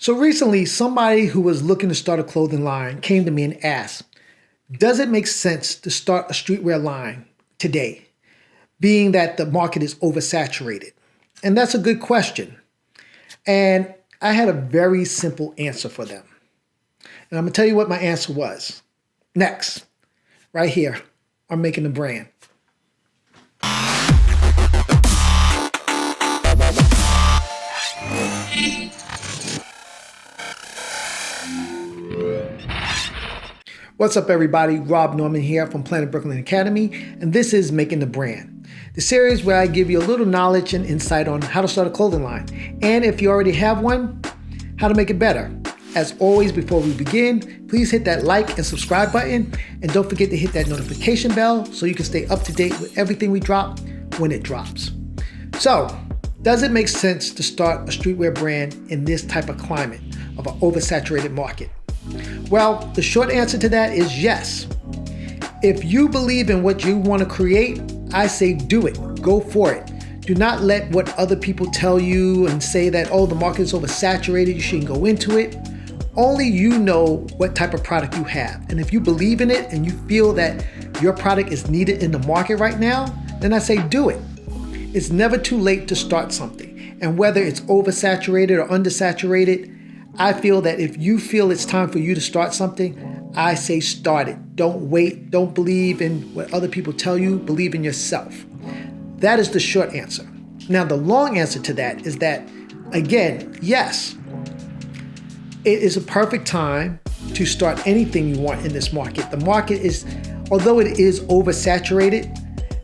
So recently, somebody who was looking to start a clothing line came to me and asked, does it make sense to start a streetwear line today, being that the market is oversaturated? And that's a good question. And I had a very simple answer for them. And I'm going to tell you what my answer was. Next, right here, on Making the Brand. What's up, everybody? Rob Norman here from Planet Brooklyn Academy, and this is Making the Brand, the series where I give you a little knowledge and insight on how to start a clothing line, and if you already have one, how to make it better. As always, before we begin, please hit that like and subscribe button, and don't forget to hit that notification bell so you can stay up to date with everything we drop when it drops. So, does it make sense to start a streetwear brand in this type of climate of an oversaturated market? Well, the short answer to that is yes. If you believe in what you want to create, I say do it. Go for it. Do not let what other people tell you and say that, oh, the market is oversaturated, you shouldn't go into it. Only you know what type of product you have. And if you believe in it and you feel that your product is needed in the market right now, then I say do it. It's never too late to start something. And whether it's oversaturated or undersaturated, I feel that if you feel it's time for you to start something, I say start it. Don't wait. Don't believe in what other people tell you. Believe in yourself. That is the short answer. Now, the long answer to that is that, again, yes, it is a perfect time to start anything you want in this market. The market is, although it is oversaturated,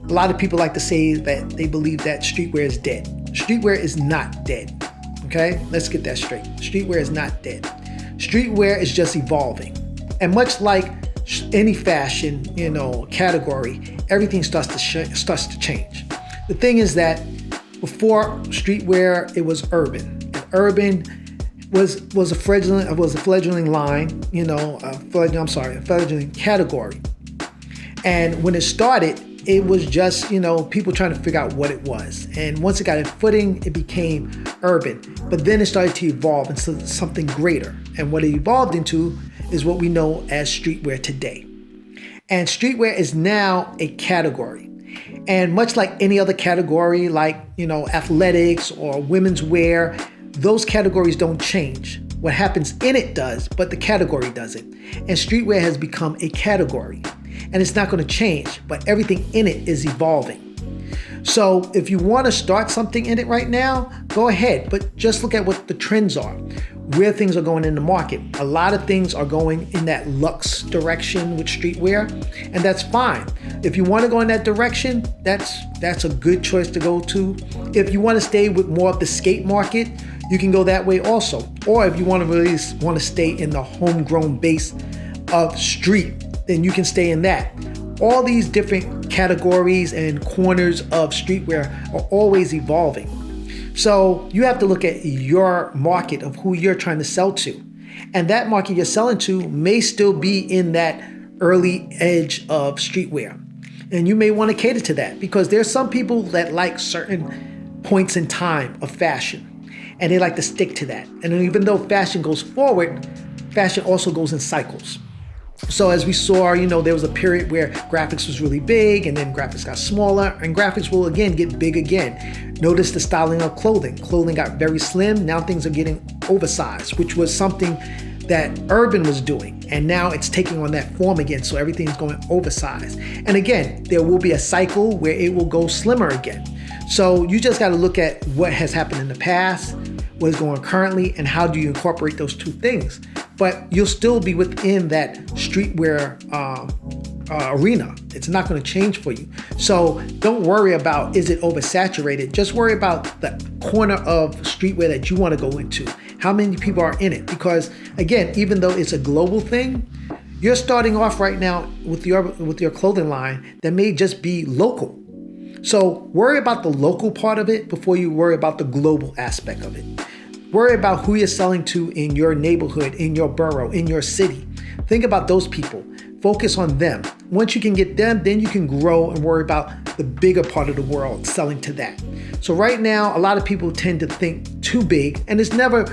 a lot of people like to say that they believe that streetwear is dead. Streetwear is not dead. Okay, let's get that straight. Streetwear is not dead. Streetwear is just evolving. And much like any fashion, category, everything starts to change. The thing is that before streetwear, it was urban. And urban was a fledgling line, a fledgling category. And when it started, it was just, people trying to figure out what it was. And once it got its footing, it became urban. But then it started to evolve into something greater. And what it evolved into is what we know as streetwear today. And streetwear is now a category. And much like any other category, like, athletics or women's wear, those categories don't change. What happens in it does, but the category doesn't. And streetwear has become a category. And it's not going to change, but everything in it is evolving. So if you want to start something in it right now, go ahead, but just look at what the trends are, where things are going in the market. A lot of things are going in that luxe direction with streetwear, and that's fine. If you want to go in that direction, that's a good choice to go to. If you want to stay with more of the skate market, you can go that way also. Or if you want to stay in the homegrown base of street, then you can stay in that. All these different categories and corners of streetwear are always evolving. So you have to look at your market of who you're trying to sell to. And that market you're selling to may still be in that early edge of streetwear. And you may want to cater to that because there's some people that like certain points in time of fashion. And they like to stick to that. And even though fashion goes forward, fashion also goes in cycles. So as we saw, there was a period where graphics was really big and then graphics got smaller and graphics will again get big again. Notice the styling of clothing. Clothing got very slim. Now things are getting oversized, which was something that urban was doing. And now it's taking on that form again. So everything's going oversized. And again, there will be a cycle where it will go slimmer again. So you just got to look at what has happened in the past, what is going on currently, and how do you incorporate those two things. But you'll still be within that streetwear arena. It's not going to change for you. So don't worry about, is it oversaturated? Just worry about the corner of streetwear that you want to go into. How many people are in it? Because again, even though it's a global thing, you're starting off right now with your clothing line that may just be local. So worry about the local part of it before you worry about the global aspect of it. Worry about who you're selling to in your neighborhood, in your borough, in your city. Think about those people. Focus on them. Once you can get them, then you can grow and worry about the bigger part of the world, selling to that. So right now, a lot of people tend to think too big, and it's never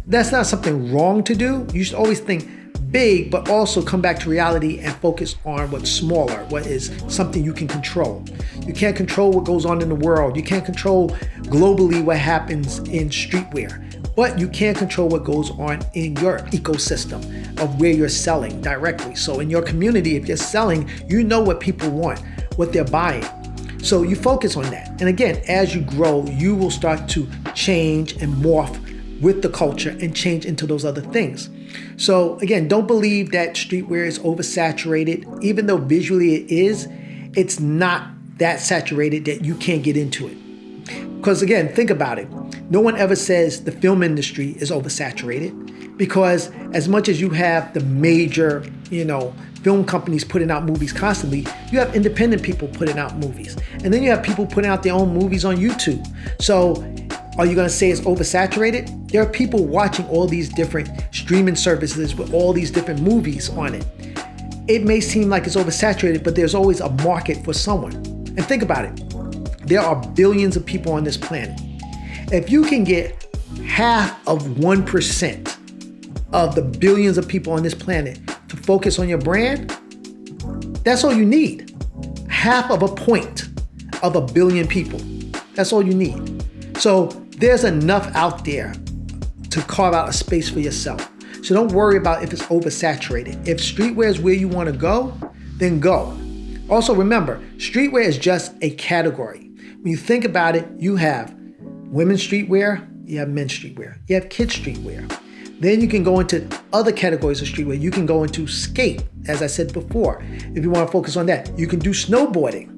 That's not something wrong to do. You should always think big, but also come back to reality and focus on what's smaller, what is something you can control. You can't control what goes on in the world. You can't control globally what happens in streetwear, but you can control what goes on in your ecosystem of where you're selling directly. So in your community, if you're selling, you know what people want, what they're buying. So you focus on that. And again, as you grow, you will start to change and morph with the culture and change into those other things. So again, don't believe that streetwear is oversaturated. Even though visually it is, it's not that saturated that you can't get into it. Because again, think about it. No one ever says the film industry is oversaturated, because as much as you have the major, film companies putting out movies constantly, you have independent people putting out movies. And then you have people putting out their own movies on YouTube. So are you going to say it's oversaturated? There are people watching all these different streaming services with all these different movies on it. It may seem like it's oversaturated, but there's always a market for someone. And think about it. There are billions of people on this planet. If you can get half of 1% of the billions of people on this planet to focus on your brand, that's all you need. Half of a point of a billion people. That's all you need. So there's enough out there to carve out a space for yourself. So don't worry about if it's oversaturated. If streetwear is where you want to go, then go. Also remember, streetwear is just a category. When you think about it, you have women's streetwear, you have men's streetwear, you have kids streetwear. Then you can go into other categories of streetwear. You can go into skate, as I said before. If you want to focus on that, you can do snowboarding.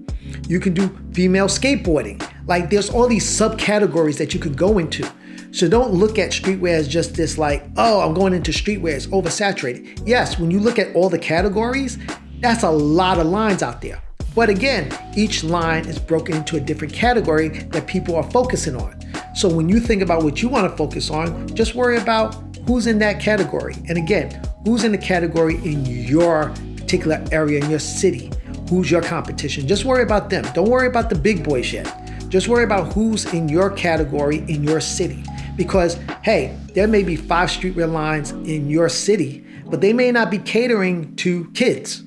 You can do female skateboarding. Like there's all these subcategories that you could go into. So don't look at streetwear as just this like, oh, I'm going into streetwear, it's oversaturated. Yes, when you look at all the categories, that's a lot of lines out there. But again, each line is broken into a different category that people are focusing on. So when you think about what you want to focus on, just worry about who's in that category. And again, who's in the category in your particular area, in your city? Who's your competition? Just worry about them. Don't worry about the big boys yet. Just worry about who's in your category in your city. Because, hey, there may be 5 streetwear lines in your city, but they may not be catering to kids.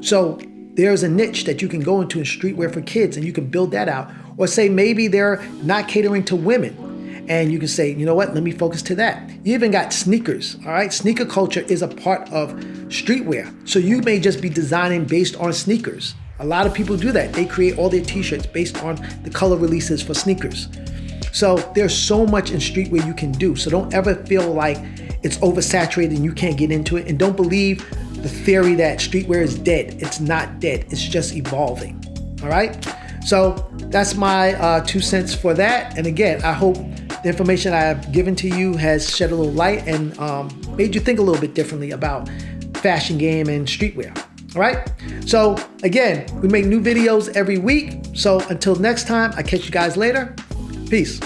So there's a niche that you can go into in streetwear for kids, and you can build that out. Or say maybe they're not catering to women, and you can say, you know what, let me focus to that. You even got sneakers, all right? Sneaker culture is a part of streetwear. So you may just be designing based on sneakers. A lot of people do that. They create all their t-shirts based on the color releases for sneakers. So there's so much in streetwear you can do. So don't ever feel like it's oversaturated and you can't get into it. And don't believe the theory that streetwear is dead. It's not dead. It's just evolving. All right? So that's my 2 cents for that. And again, I hope the information I have given to you has shed a little light and made you think a little bit differently about fashion game and streetwear. All right? So again, we make new videos every week. So until next time, I catch you guys later. Peace.